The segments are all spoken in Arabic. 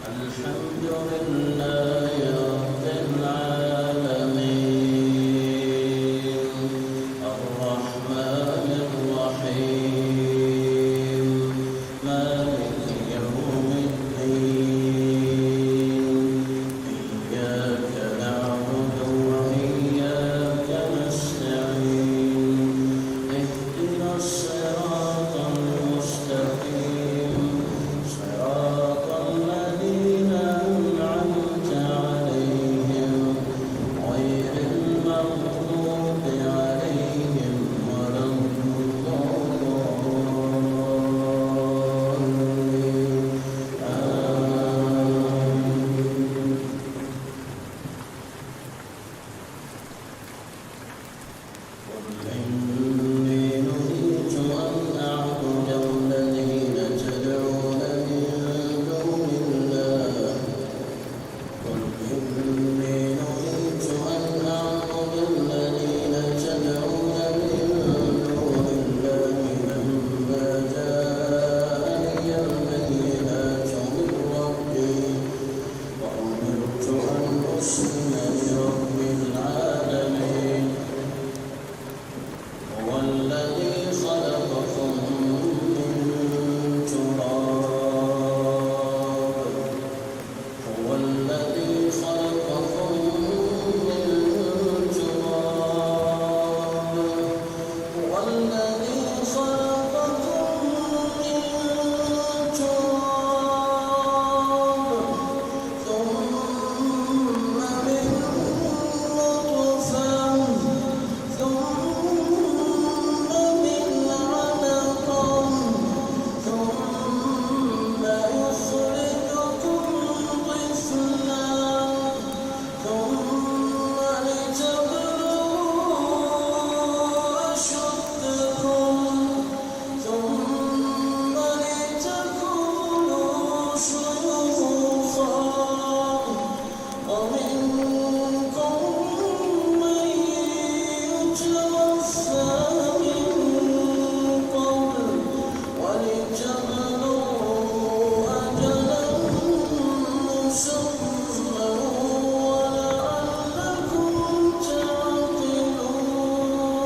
الحمد لله رب العالمين الرحمن الرحيم مالك يوم الدين إياك نعبد وإياك نستعين اهدنا الصراط المستقيم صراط الذين أنعمت عليهم غير المغضوب عليهم ولا الضالين آمين. قل إني نهيت أن أعبد الذين تدعون من دون الله قل إني نهيت أن أعبد الذين تدعون من دون الله لما جاءني البينات من ربي وأمرت أن أسلم لرب العالمين هو الذي خلقكم من تراب هو الذي خلقكم من تراب هو الذي خلقكم من تراب ثم من نطفة ثم من علقة ثم يخرجكم طفلا ثم لتبلغوا أشدكم ثم لتكونوا شيوخا ومنكم من يتوفى من قبل ولتبلغوا أجلا مسمى ولعلكم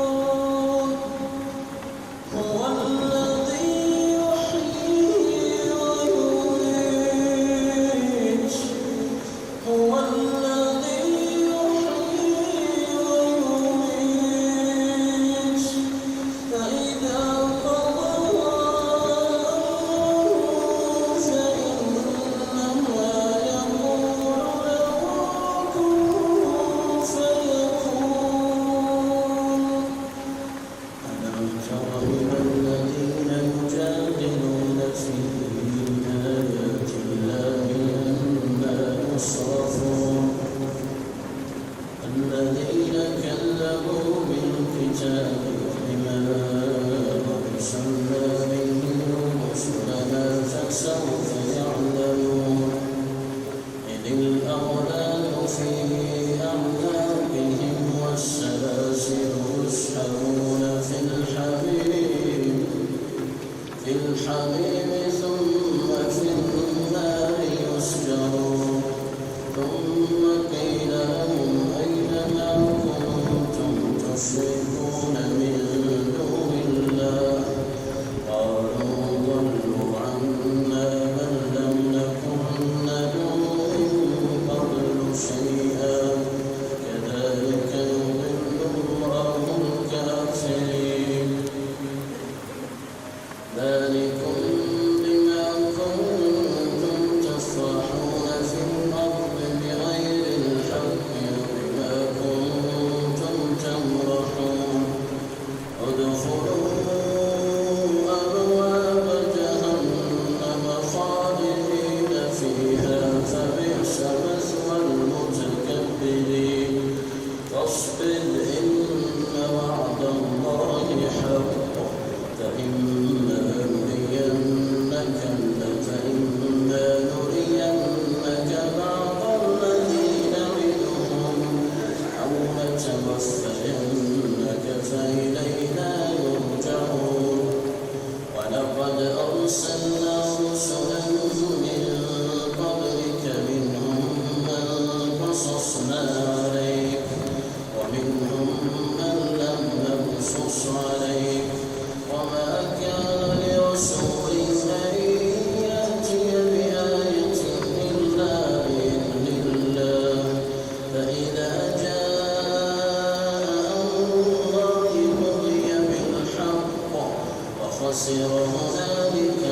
تعقلون هو الذي يحيي ويميت هو الذي يحيي ويميت فإذا قضى أمرا فإنما يقول له كن فيكون ألم تر إلى خسر هنالك